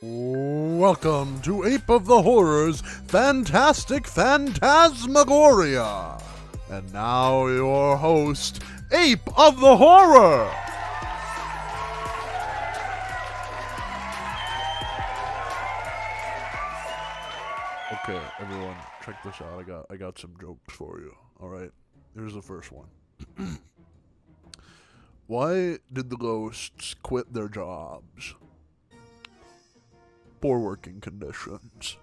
Welcome to Ape of the Horror's Phantastic Phantasmagoria. And now your host, Ape of the Horror. Okay, everyone, check this out. I got some jokes for you. All right, here's the first one. Why did the ghosts quit their jobs? Poor working conditions.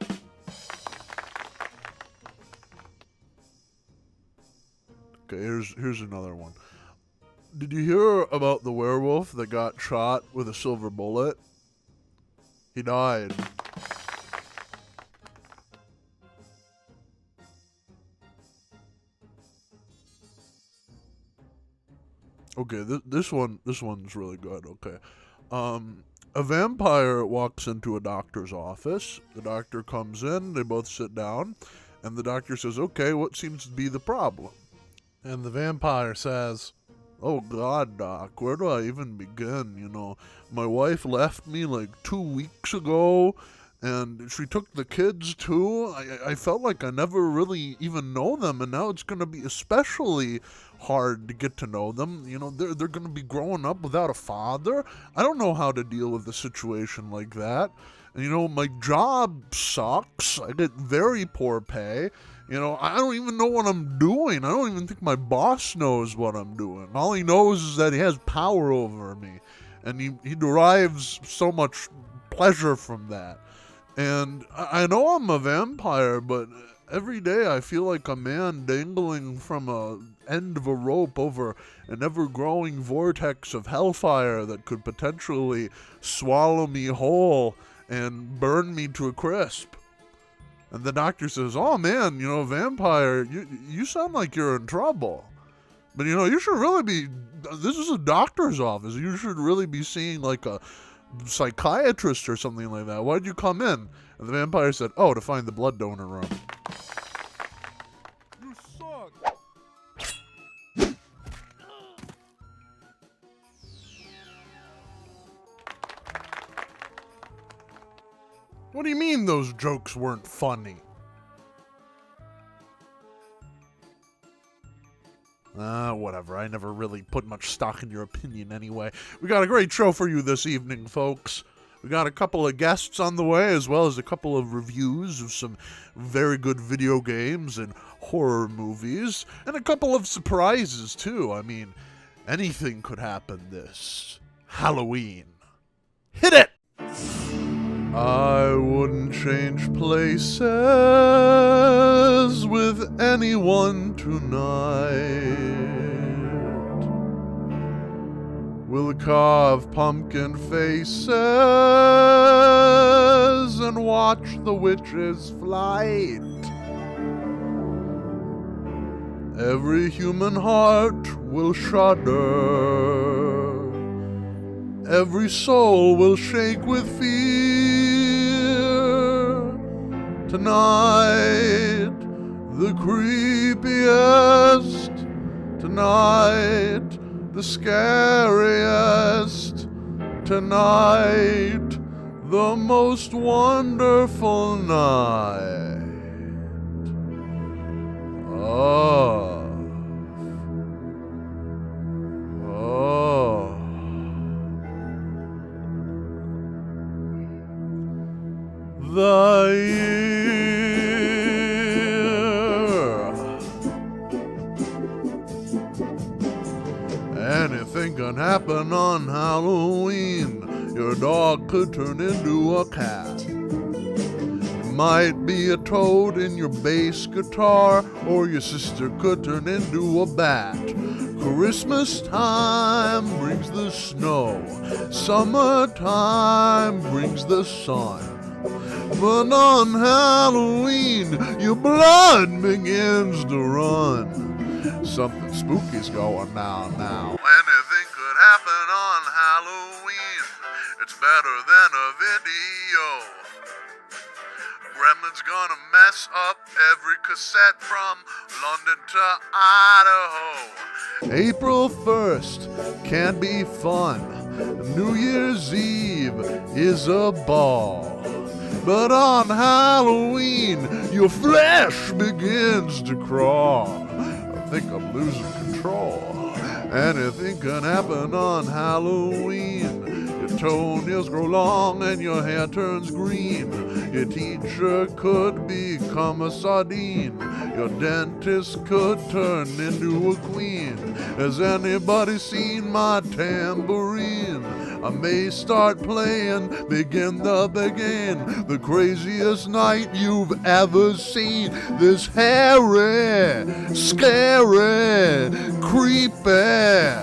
Okay, here's another one. Did you hear about the werewolf that got shot with a silver bullet? He died. Okay, this one's really good. Okay, a vampire walks into a doctor's office. The doctor comes in. They both sit down, and the doctor says, "Okay, what seems to be the problem?" And the vampire says, "Oh God, Doc, where do I even begin? You know, my wife left me like 2 weeks ago, and she took the kids too. I felt like I never really even know them, and now it's going to be especially hard to get to know them. You know, they're going to be growing up without a father. I don't know how to deal with a situation like that. And, you know, my job sucks. I get very poor pay. You know, I don't even know what I'm doing. I don't even think my boss knows what I'm doing. All he knows is that he has power over me, and he derives so much pleasure from that. And I know I'm a vampire, but every day I feel like a man dangling from a end of a rope over an ever-growing vortex of hellfire that could potentially swallow me whole and burn me to a crisp." And the doctor says, "Oh man, you know, vampire, you sound like you're in trouble. But you know, you should really be, this is a doctor's office. You should really be seeing like a psychiatrist or something like that. Why'd you come in?" And the vampire said, "Oh, to find the blood donor room." You suck. What do you mean those jokes weren't funny? Whatever. I never really put much stock in your opinion anyway. We got a great show for you this evening, folks. We got a couple of guests on the way, as well as a couple of reviews of some very good video games and horror movies, and a couple of surprises, too. I mean, anything could happen this Halloween. Hit it! I wouldn't change places with anyone tonight. We'll carve pumpkin faces and watch the witch's flight. Every human heart will shudder. Every soul will shake with fear. Tonight, the creepiest. Tonight, the scariest. Tonight, the most wonderful night of the year. Anything can happen on Halloween. Your dog could turn into a cat. Might be a toad in your bass guitar, or your sister could turn into a bat. Christmas time brings the snow. Summertime brings the sun. But on Halloween, your blood begins to run. Something spooky's going down now. Anything could happen on Halloween. It's better than a video. Gremlin's gonna mess up every cassette from London to Idaho. April 1st can't be fun New Year's Eve is a ball. But on Halloween, your flesh begins to crawl. I think I'm losing control. Anything can happen on Halloween. Your toenails grow long and your hair turns green. Your teacher could become a sardine. Your dentist could turn into a queen. Has anybody seen my tambourine? I may start playing, begin the begin. The craziest night you've ever seen. This hairy, scary, creepy,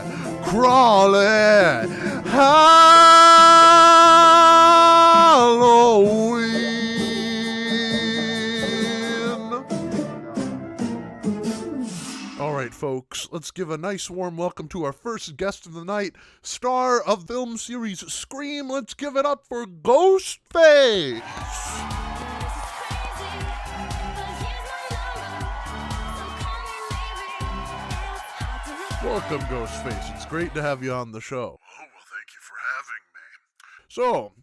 crawly Halloween. All right, folks, let's give a nice warm welcome to our first guest of the night, star of film series Scream. Let's give it up for Ghostface. Welcome, Ghostface. It's great to have you on the show. Oh, well, thank you for having me. So,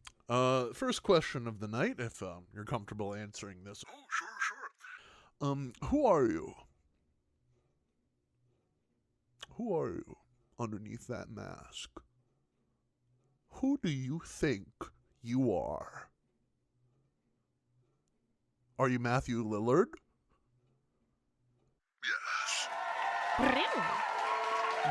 first question of the night, if you're comfortable answering this. Oh, sure. Who are you? Who are you underneath that mask? Who do you think you are? Are you Matthew Lillard? Yes.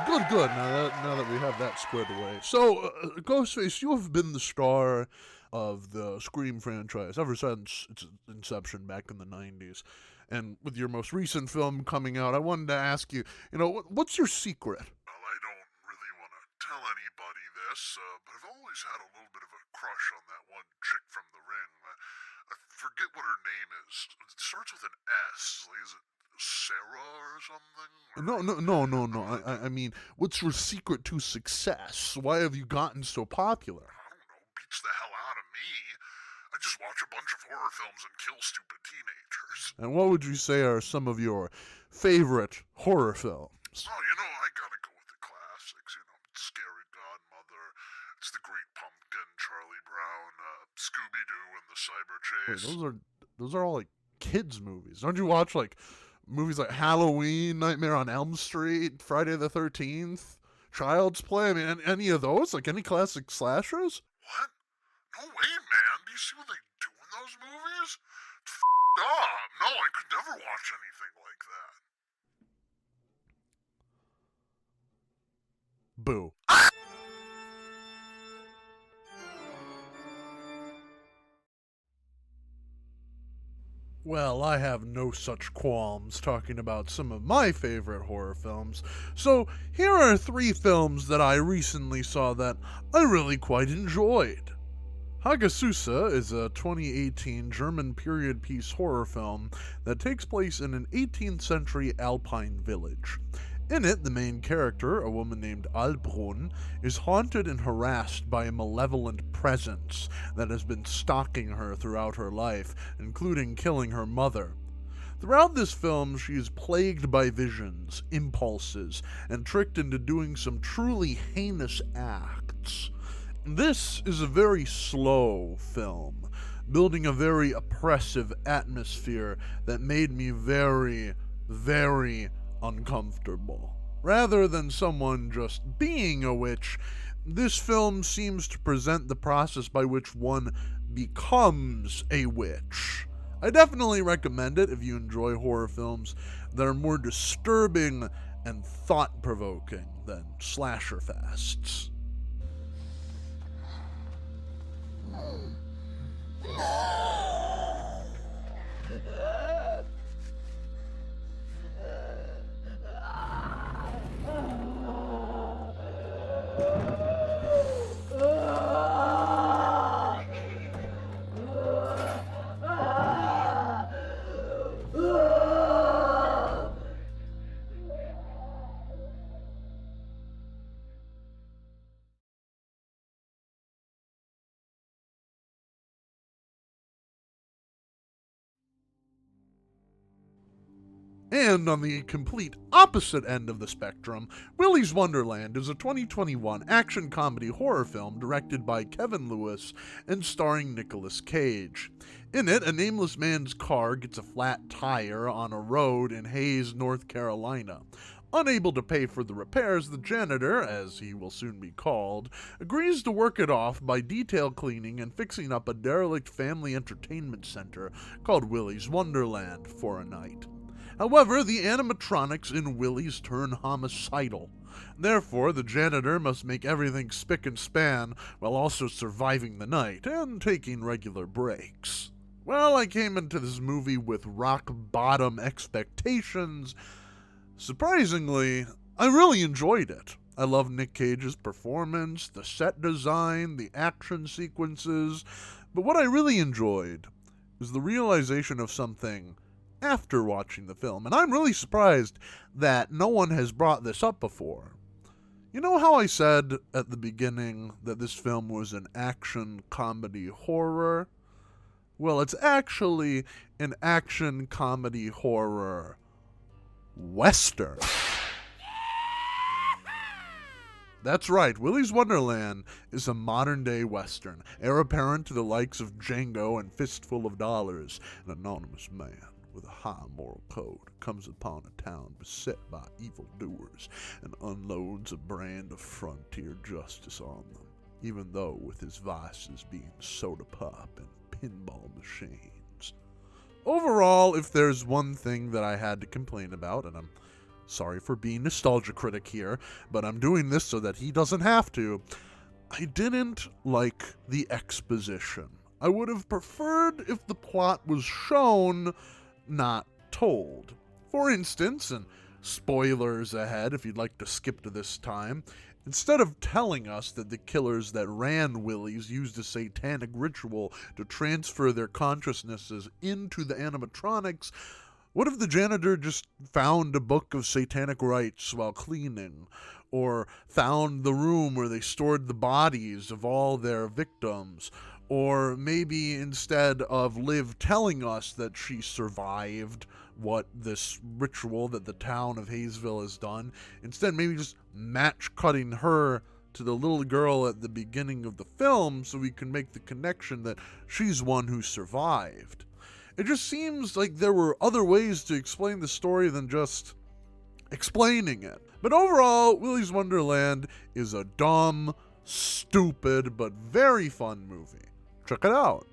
Good. Now that we have that squared away. So, Ghostface, you have been the star of the Scream franchise ever since its inception back in the 90s. And with your most recent film coming out, I wanted to ask you, what's your secret? Well, I don't really want to tell anybody this, but I've always had a little bit of a crush on that one chick from The Ring. I forget what her name is. It starts with an S. Like, is it Sarah or something? No. I mean, what's your secret to success? Why have you gotten so popular? I don't know. Beats the hell out of me. I just watch a bunch of horror films and kill stupid teenagers. And what would you say are some of your favorite horror films? Oh, I gotta go with the classics. Scary Godmother, It's the Great Pumpkin, Charlie Brown, Scooby-Doo, and the Cyber Chase. Wait, those are all like kids movies. Don't you watch like movies like Halloween, Nightmare on Elm Street, Friday the 13th, Child's Play? I mean, any of those? Like any classic slashers? What? No way, man. Do you see what they do in those movies? It's f***ed up. No, I could never watch anything like that. Boo. Well, I have no such qualms talking about some of my favorite horror films, so here are 3 films that I recently saw that I really quite enjoyed. Hagasusa is a 2018 German period piece horror film that takes place in an 18th century Alpine village. In it, the main character, a woman named Albrun, is haunted and harassed by a malevolent presence that has been stalking her throughout her life, including killing her mother. Throughout this film, she is plagued by visions, impulses, and tricked into doing some truly heinous acts. This is a very slow film, building a very oppressive atmosphere that made me very, very uncomfortable. Rather than someone just being a witch, this film seems to present the process by which one becomes a witch. I definitely recommend it if you enjoy horror films that are more disturbing and thought-provoking than slasher fests. And on the complete opposite end of the spectrum, Willy's Wonderland is a 2021 action comedy horror film directed by Kevin Lewis and starring Nicolas Cage. In it, a nameless man's car gets a flat tire on a road in Hayes, North Carolina. Unable to pay for the repairs, the janitor, as he will soon be called, agrees to work it off by detail cleaning and fixing up a derelict family entertainment center called Willy's Wonderland for a night. However, the animatronics in Willy's turn homicidal. Therefore, the janitor must make everything spick and span while also surviving the night and taking regular breaks. Well, I came into this movie with rock-bottom expectations. Surprisingly, I really enjoyed it. I love Nick Cage's performance, the set design, the action sequences, but what I really enjoyed is the realization of something after watching the film, and I'm really surprised that no one has brought this up before. You know how I said at the beginning that this film was an action comedy horror? Well, it's actually an action comedy horror Western. That's right, Willy's Wonderland is a modern-day Western, heir apparent to the likes of Django and Fistful of Dollars. An anonymous man with a high moral code comes upon a town beset by evildoers and unloads a brand of frontier justice on them, even though with his vices being soda pop and pinball machines. Overall, if there's one thing that I had to complain about, and I'm sorry for being nostalgia critic here, but I'm doing this so that he doesn't have to, I didn't like the exposition. I would have preferred if the plot was shown, not told. For instance, and spoilers ahead if you'd like to skip to this time, instead of telling us that the killers that ran Willy's used a satanic ritual to transfer their consciousnesses into the animatronics, what if the janitor just found a book of satanic rites while cleaning? Or found the room where they stored the bodies of all their victims? Or maybe instead of Liv telling us that she survived what this ritual that the town of Hayesville has done, instead maybe just match cutting her to the little girl at the beginning of the film so we can make the connection that she's one who survived. It just seems like there were other ways to explain the story than just explaining it. But overall, Willy's Wonderland is a dumb, stupid, but very fun movie. Check it out.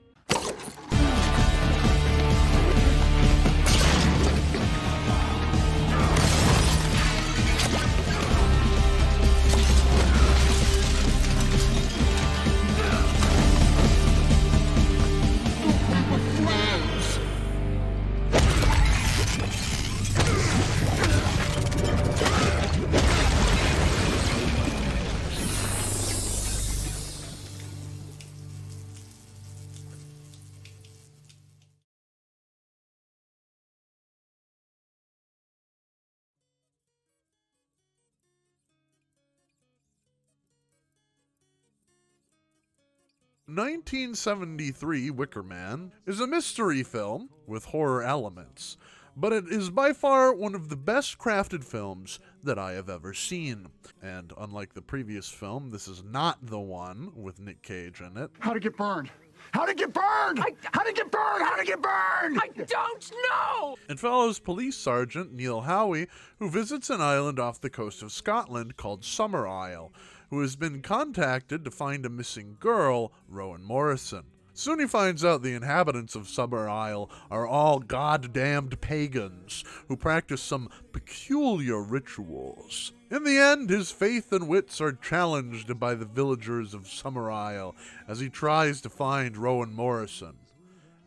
1973 Wicker Man is a mystery film with horror elements, but it is by far one of the best crafted films that I have ever seen. And unlike the previous film, this is not the one with Nick Cage in it. How'd it get burned? How'd it get burned? How'd it get burned? How'd it get burned? I don't know! It follows Police Sergeant Neil Howie, who visits an island off the coast of Scotland called Summer Isle, who has been contacted to find a missing girl, Rowan Morrison. Soon he finds out the inhabitants of Summer Isle are all goddamned pagans who practice some peculiar rituals. In the end, his faith and wits are challenged by the villagers of Summer Isle as he tries to find Rowan Morrison.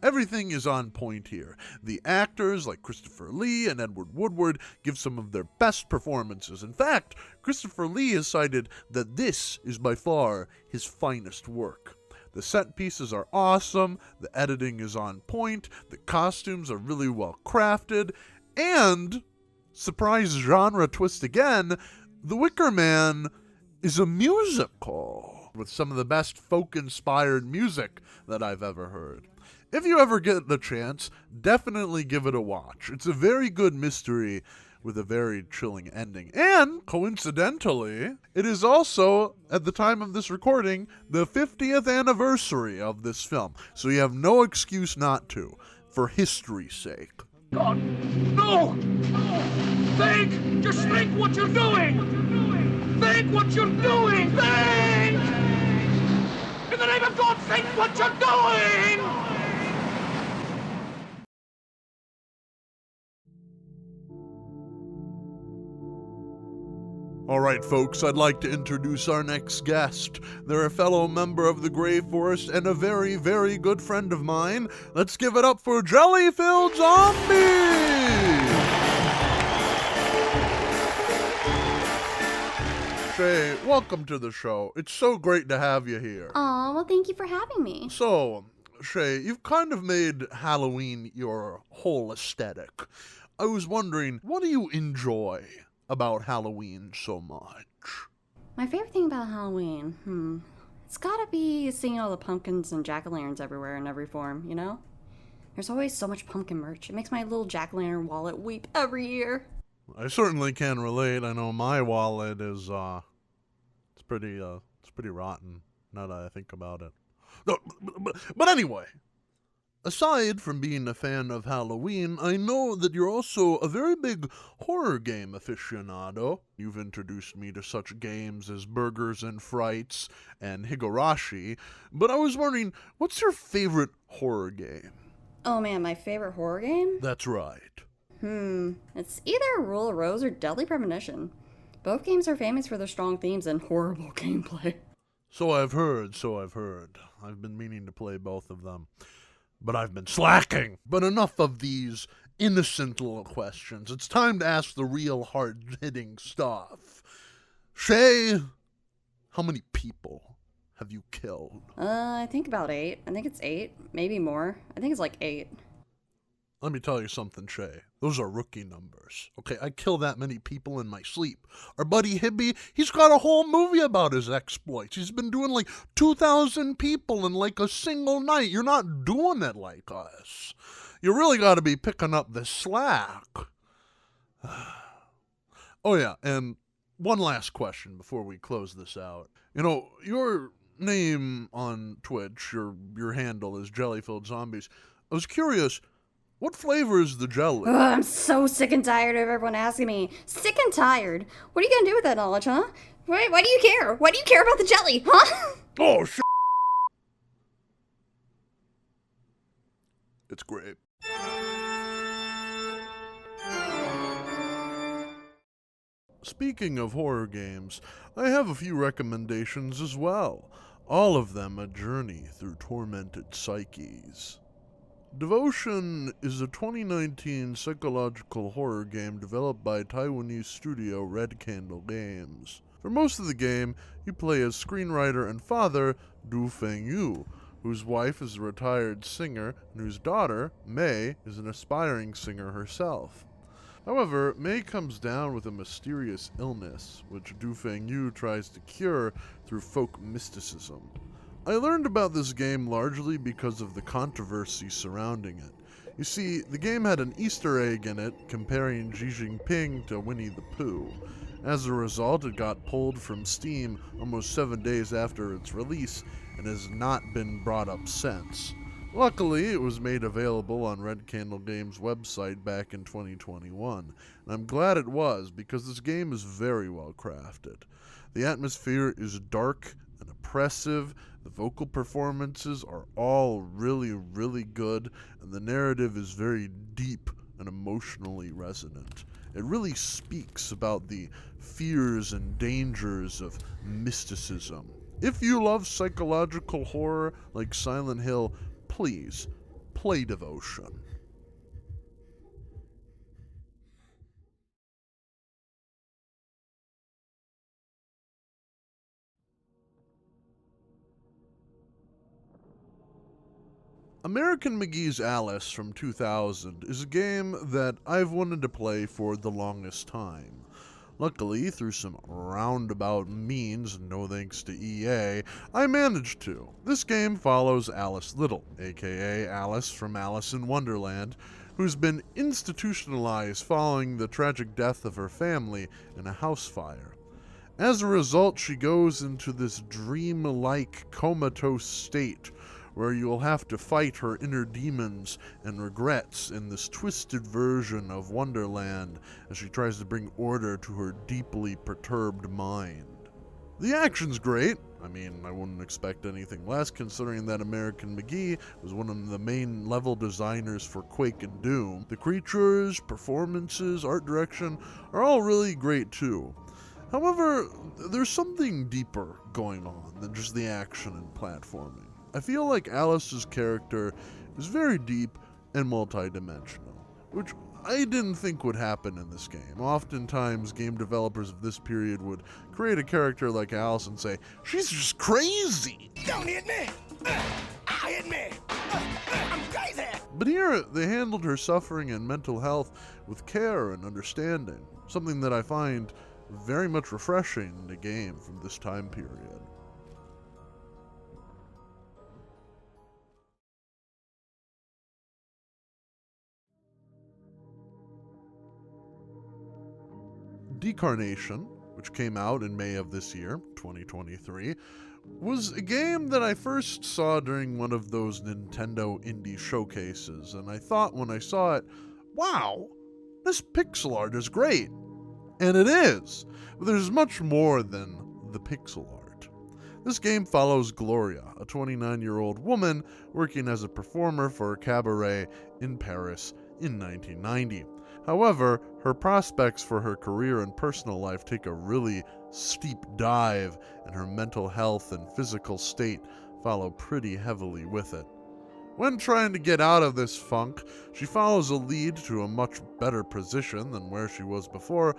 Everything is on point here. The actors, like Christopher Lee and Edward Woodward, give some of their best performances. In fact, Christopher Lee has cited that this is by far his finest work. The set pieces are awesome, the editing is on point, the costumes are really well crafted, and, surprise genre twist again, The Wicker Man is a musical with some of the best folk-inspired music that I've ever heard. If you ever get the chance, definitely give it a watch. It's a very good mystery with a very chilling ending. And, coincidentally, it is also, at the time of this recording, the 50th anniversary of this film. So you have no excuse not to, for history's sake. God, no! Think! Just think what you're doing! Think what you're doing! Think! In the name of God, think what you're doing! Alright folks, I'd like to introduce our next guest. They're a fellow member of the Grey Forest and a very, very good friend of mine. Let's give it up for Jelly-Filled Zombie! Shay, welcome to the show. It's so great to have you here. Aw, well, thank you for having me. So, Shay, you've kind of made Halloween your whole aesthetic. I was wondering, what do you enjoy about Halloween so much? My favorite thing about Halloween, it's gotta be seeing all the pumpkins and jack-o'-lanterns everywhere in every form, you know? There's always so much pumpkin merch. It makes my little jack-o'-lantern wallet weep every year. I certainly can relate. I know my wallet is, it's pretty rotten, now that I think about it. No, but anyway, aside from being a fan of Halloween, I know that you're also a very big horror game aficionado. You've introduced me to such games as Burgers and Frights and Higurashi, but I was wondering, what's your favorite horror game? Oh man, my favorite horror game? That's right. It's either Rule of Rose or Deadly Premonition. Both games are famous for their strong themes and horrible gameplay. So I've heard. I've been meaning to play both of them, but I've been slacking. But enough of these innocent little questions. It's time to ask the real hard-hitting stuff. Shay, how many people have you killed? I think about 8. I think it's 8, maybe more. I think it's like 8. Let me tell you something, Shay. Those are rookie numbers. Okay, I kill that many people in my sleep. Our buddy Hibby, he's got a whole movie about his exploits. He's been doing like 2,000 people in like a single night. You're not doing it like us. You really got to be picking up the slack. Oh yeah, and one last question before we close this out. You know, your name on Twitch, your handle is Jelly-Filled Zombies. I was curious, what flavor is the jelly? Ugh, I'm so sick and tired of everyone asking me. Sick and tired? What are you gonna do with that knowledge, huh? Why do you care? Why do you care about the jelly, huh? Oh, shit. It's great. Speaking of horror games, I have a few recommendations as well. All of them a journey through tormented psyches. Devotion is a 2019 psychological horror game developed by Taiwanese studio Red Candle Games. For most of the game, you play as screenwriter and father Du Fengyu, whose wife is a retired singer and whose daughter, Mei, is an aspiring singer herself. However, Mei comes down with a mysterious illness, which Du Fengyu tries to cure through folk mysticism. I learned about this game largely because of the controversy surrounding it. You see, the game had an Easter egg in it comparing Xi Jinping to Winnie the Pooh. As a result, it got pulled from Steam almost 7 days after its release and has not been brought up since. Luckily, it was made available on Red Candle Games' website back in 2021, and I'm glad it was because this game is very well crafted. The atmosphere is dark and oppressive, the vocal performances are all really, really good, and the narrative is very deep and emotionally resonant. It really speaks about the fears and dangers of mysticism. If you love psychological horror like Silent Hill, please play Devotion. American McGee's Alice from 2000 is a game that I've wanted to play for the longest time. Luckily, through some roundabout means, no thanks to EA, I managed to. This game follows Alice Little, aka Alice from Alice in Wonderland, who's been institutionalized following the tragic death of her family in a house fire. As a result, she goes into this dream-like comatose state where you'll have to fight her inner demons and regrets in this twisted version of Wonderland as she tries to bring order to her deeply perturbed mind. The action's great. I mean, I wouldn't expect anything less considering that American McGee was one of the main level designers for Quake and Doom. The creatures, performances, art direction are all really great too. However, there's something deeper going on than just the action and platforming. I feel like Alice's character is very deep and multidimensional, which I didn't think would happen in this game. Oftentimes, game developers of this period would create a character like Alice and say, "She's just crazy!" Don't hit me! I hit me! I'm crazy! But here, they handled her suffering and mental health with care and understanding, something that I find very much refreshing in a game from this time period. Decarnation, which came out in May of this year, 2023, was a game that I first saw during one of those Nintendo indie showcases, and I thought when I saw it, wow, this pixel art is great. And it is, but there's much more than the pixel art. This game follows Gloria, a 29-year-old woman working as a performer for a cabaret in Paris in 1990. However, her prospects for her career and personal life take a really steep dive, and her mental health and physical state follow pretty heavily with it. When trying to get out of this funk, she follows a lead to a much better position than where she was before,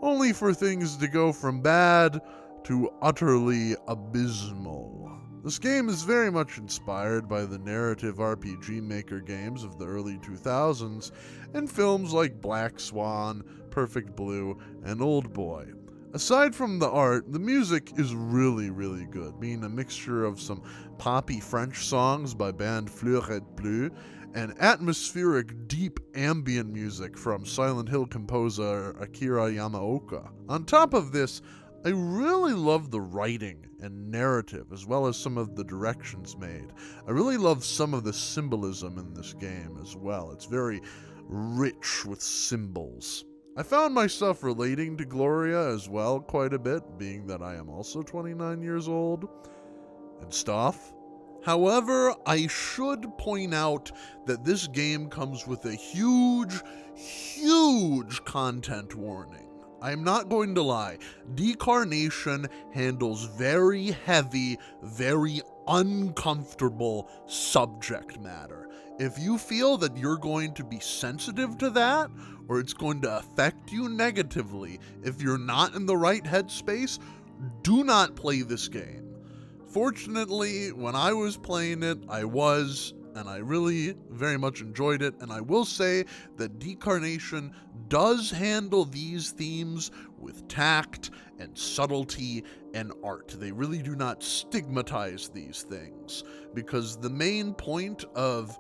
only for things to go from bad to utterly abysmal. This game is very much inspired by the narrative RPG Maker games of the early 2000s and films like Black Swan, Perfect Blue, and Old Boy. Aside from the art, the music is really, really good, being a mixture of some poppy French songs by band Fleur et Bleu and atmospheric, deep ambient music from Silent Hill composer Akira Yamaoka. On top of this, I really love the writing and narrative, as well as some of the directions made. I really love some of the symbolism in this game as well. It's very rich with symbols. I found myself relating to Gloria as well quite a bit, being that I am also 29 years old and stuff. However, I should point out that this game comes with a huge content warning. I'm not going to lie, Decarnation handles very heavy, very uncomfortable subject matter. If you feel that you're going to be sensitive to that, or it's going to affect you negatively, if you're not in the right headspace, do not play this game. Fortunately, when I was playing it, and I really very much enjoyed it, and I will say that Decarnation does handle these themes with tact and subtlety and art. They really do not stigmatize these things, because the main point of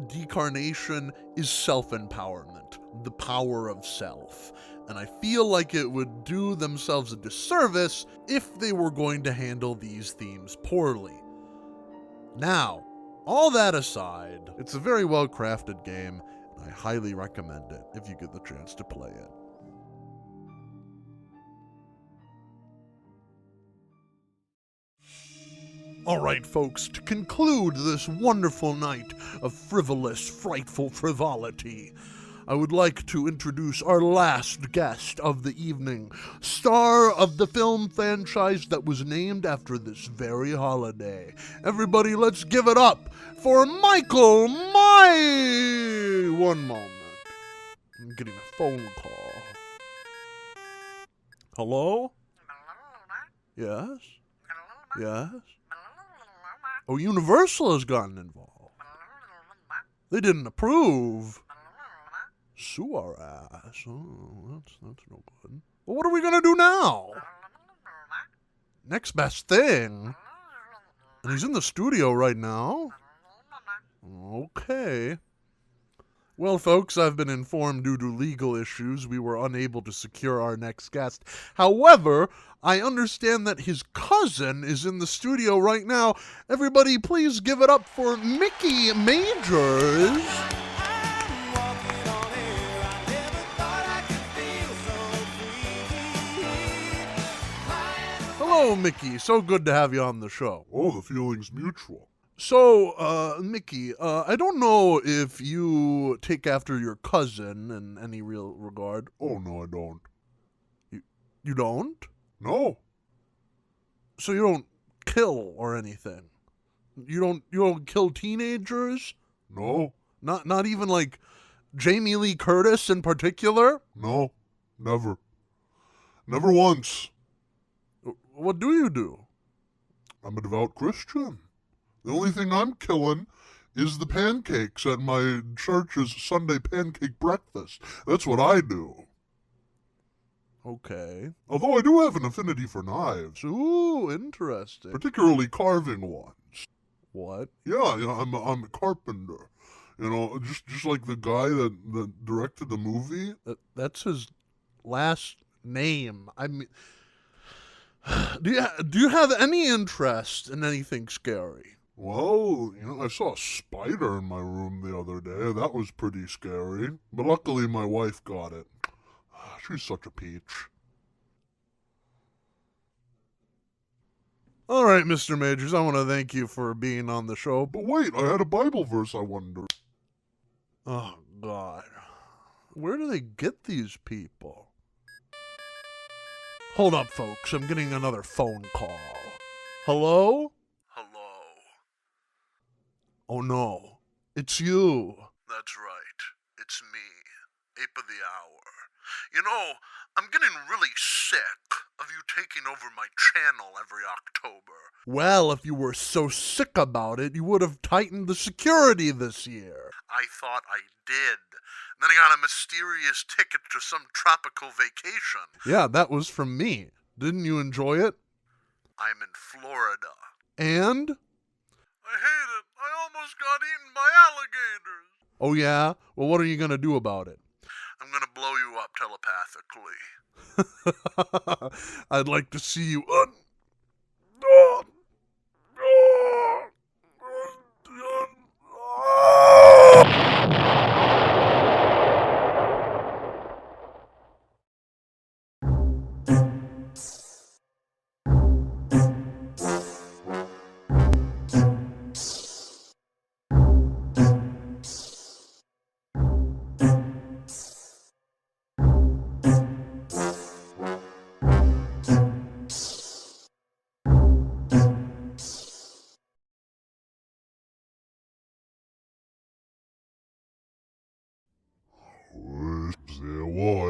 Decarnation is self-empowerment, the power of self. And I feel like it would do themselves a disservice if they were going to handle these themes poorly. Now, all that aside, it's a very well-crafted game, and I highly recommend it if you get the chance to play it. Alright folks, to conclude this wonderful night of frivolous, frightful frivolity, I would like to introduce our last guest of the evening, star of the film franchise that was named after this very holiday. Everybody, let's give it up for Michael May! One moment. I'm getting a phone call. Hello? Yes? Yes? Oh, Universal has gotten involved. They didn't approve. Sue our ass. Oh, that's no good. Well, what are we gonna do now? Next best thing? And he's in the studio right now? Okay. Well, folks, I've been informed due to legal issues we were unable to secure our next guest. However, I understand that his cousin is in the studio right now. Everybody, please give it up for Mickey Majors. Hello, Mickey. So good to have you on the show. Oh, the feeling's mutual. So, Mickey, I don't know if you take after your cousin in any real regard. Oh, no, I don't. You don't? No. So you don't kill or anything? You don't kill teenagers? No. Not even like Jamie Lee Curtis in particular? No. Never. Never once. What do you do? I'm a devout Christian. The only thing I'm killing is the pancakes at my church's Sunday pancake breakfast. That's what I do. Okay. Although I do have an affinity for knives, Ooh, interesting. particularly carving ones. What? Yeah, I'm a carpenter. Just like the guy that directed the movie. That's his last name. I mean, do you have any interest in anything scary? Well, I saw a spider in my room the other day. That was pretty scary. But luckily my wife got it. She's such a peach. All right, Mr. Majors, I want to thank you for being on the show. But wait, I had a Bible verse I wonder. Oh, God. Where do they get these people? Hold up, folks. I'm getting another phone call. Hello? Hello. Oh, no. It's you. That's right. It's me. Ape of the Hour. I'm getting really sick of you taking over my channel every October. Well, if you were so sick about it, you would have tightened the security this year. I thought I did. Then I got a mysterious ticket to some tropical vacation. Yeah, that was from me. Didn't you enjoy it? I'm in Florida. And? I hate it. I almost got eaten by alligators. Oh, yeah? Well, what are you going to do about it? I'm going to blow you up telepathically. I'd like to see you... There was